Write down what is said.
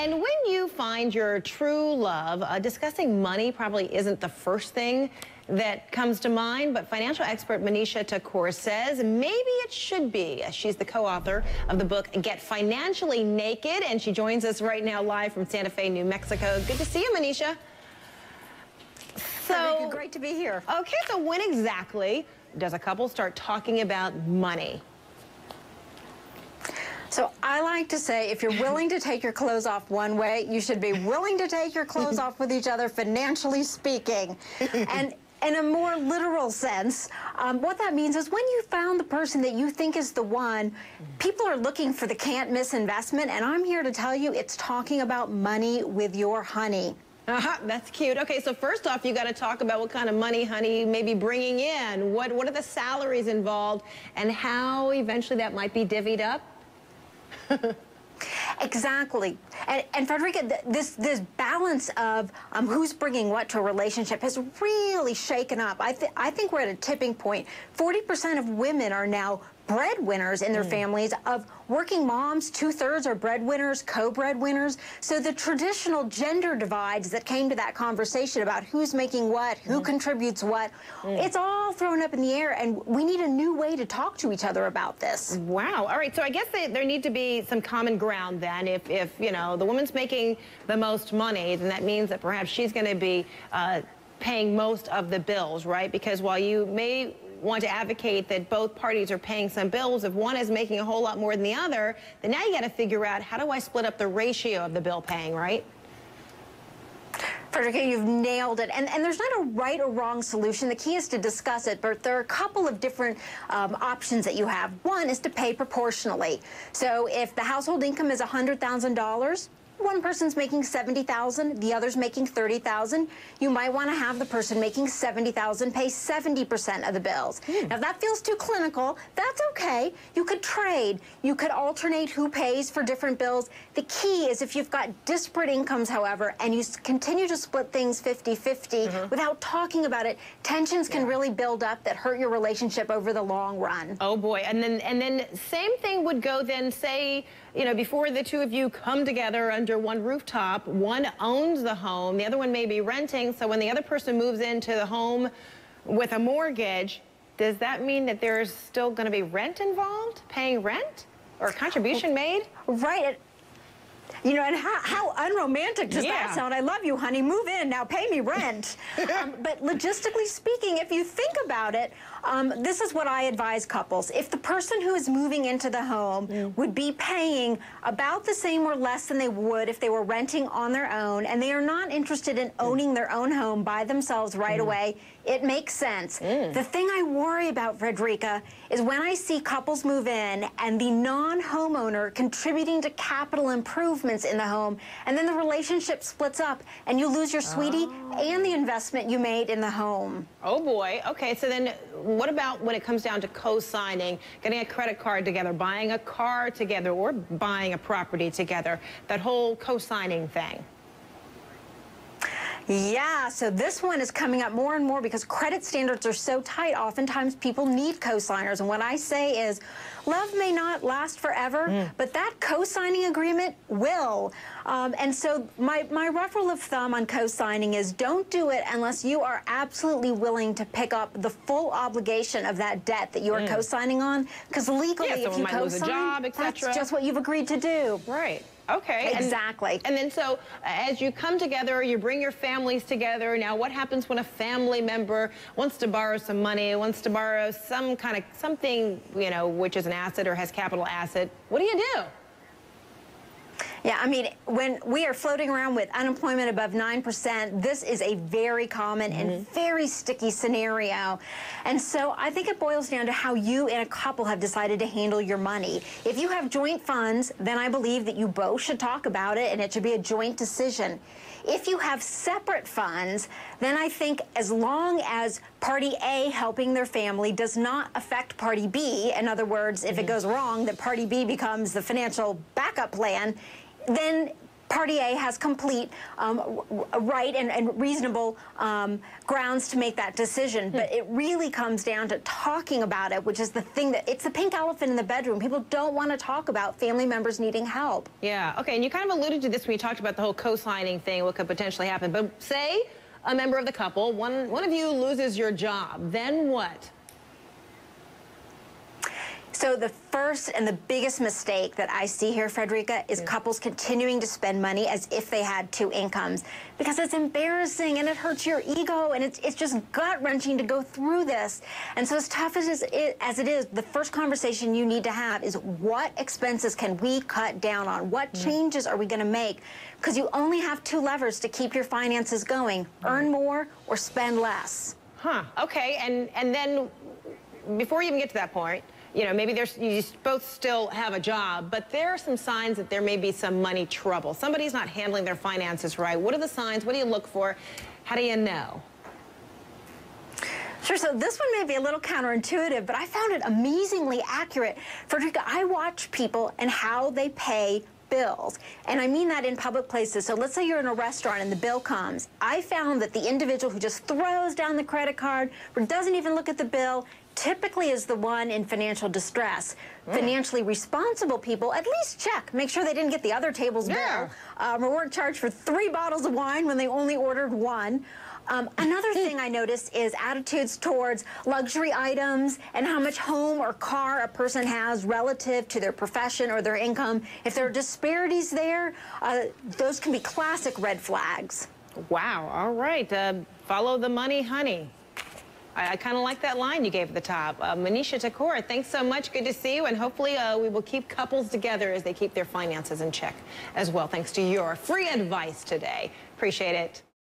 And when you find your true love, discussing money probably isn't the first thing that comes to mind, but financial expert Manisha Thakor says maybe it should be. She's the co-author of the book Get Financially Naked, and she joins us right now live from Santa Fe, New Mexico. Good to see you, Manisha. So great to be here. Okay, so when exactly does a couple start talking about money? So I like to say, if you're willing to take your clothes off one way, you should be willing to take your clothes off with each other, financially speaking. And in a more literal sense, what that means is when you found the person that you think is the one, people are looking for the can't-miss investment, and I'm here to tell you it's talking about money with your honey. That's cute. Okay, so first off, you got to talk about what kind of money honey may be bringing in. What are the salaries involved, and how eventually that might be divvied up? Exactly. And Frederica, this balance of who's bringing what to a relationship has really shaken up. I think we're at a tipping point. 40% of women are now breadwinners in their families. Of working moms, 2/3 are breadwinners, co-breadwinners. So the traditional gender divides that came to that conversation about who's making what, who contributes what, it's all thrown up in the air, and we need a new way to talk to each other about this. Wow. All right. So I guess there need to be some common ground then. If you know, the woman's making the most money, then that means that perhaps she's going to be paying most of the bills, right? Because while you may want to advocate that both parties are paying some bills, if one is making a whole lot more than the other, then now you got to figure out, how do I split up the ratio of the bill paying, right? Frederica, you've nailed it. And there's not a right or wrong solution. The key is to discuss it, but there are a couple of different options that you have. One is to pay proportionally. So if the household income is $100,000, one person's making $70,000, the other's making $30,000. You might want to have the person making $70,000 pay 70% of the bills. Now, if that feels too clinical, that's okay. You could trade. You could alternate who pays for different bills. The key is if you've got disparate incomes, however, and you continue to split things 50-50 without talking about it, tensions can really build up that hurt your relationship over the long run. Oh boy. And then same thing would go then, say, you know, before the two of you come together under one rooftop, one owns the home, the other one may be renting, so when the other person moves into the home with a mortgage, does that mean that there's still going to be rent involved, paying rent, or a contribution made? Right. You know, and how unromantic does that sound? I love you, honey. Move in. Now pay me rent. But logistically speaking, if you think about it, this is what I advise couples. If the person who is moving into the home would be paying about the same or less than they would if they were renting on their own, and they are not interested in owning their own home by themselves right away, it makes sense. The thing I worry about, Frederica, is when I see couples move in and the non-homeowner contributing to capital improvements in the home, and then the relationship splits up and you lose your sweetie and the investment you made in the home. Oh boy. Okay, so then what about when it comes down to co-signing, getting a credit card together, buying a car together, or buying a property together, that whole co-signing thing? Yeah, so this one is coming up more and more because credit standards are so tight. Oftentimes people need co-signers, and what I say is love may not last forever, but that co-signing agreement will. And so my rough rule of thumb on co-signing is don't do it unless you are absolutely willing to pick up the full obligation of that debt that you are co-signing on, because legally if you co-sign, that's just what you've agreed to do. Right. Okay. Exactly. And then so as you come together, you bring your families together. Now, what happens when a family member wants to borrow some money, wants to borrow some kind of something, you know, which is an asset or has capital asset? What do you do? Yeah, I mean, when we are floating around with unemployment above 9%, this is a very common and very sticky scenario. And so I think it boils down to how you and a couple have decided to handle your money. If you have joint funds, then I believe that you both should talk about it and it should be a joint decision. If you have separate funds, then I think as long as Party A helping their family does not affect Party B, in other words, if it goes wrong, that Party B becomes the financial backup plan, then Party A has complete right and reasonable grounds to make that decision, but it really comes down to talking about it, which is the thing that, it's the pink elephant in the bedroom. People don't want to talk about family members needing help. Yeah, okay, and you kind of alluded to this when you talked about the whole co-signing thing, what could potentially happen, but say a member of the couple, one of you loses your job, then what? So the first and the biggest mistake that I see here, Frederica, is couples continuing to spend money as if they had two incomes, because it's embarrassing and it hurts your ego, and it's just gut-wrenching to go through this. And so as tough as it is, the first conversation you need to have is, what expenses can we cut down on? What changes are we going to make? Because you only have two levers to keep your finances going: earn more or spend less. Huh, okay, and then before you even get to that point, you know, maybe you both still have a job, but there are some signs that there may be some money trouble. Somebody's not handling their finances right. What are the signs? What do you look for? How do you know? Sure, so this one may be a little counterintuitive, but I found it amazingly accurate. Frederica, I watch people and how they pay bills, and I mean that in public places. So let's say you're in a restaurant and the bill comes. I found that the individual who just throws down the credit card or doesn't even look at the bill typically is the one in financial distress. Financially responsible people at least check, make sure they didn't get the other table's bill, or weren't charged for 3 bottles of wine when they only ordered 1. Another thing I noticed is attitudes towards luxury items and how much home or car a person has relative to their profession or their income. If there are disparities there, those can be classic red flags. Wow, all right, follow the money, honey. I kind of like that line you gave at the top. Manisha Thakor, thanks so much. Good to see you. And hopefully we will keep couples together as they keep their finances in check as well, thanks to your free advice today. Appreciate it.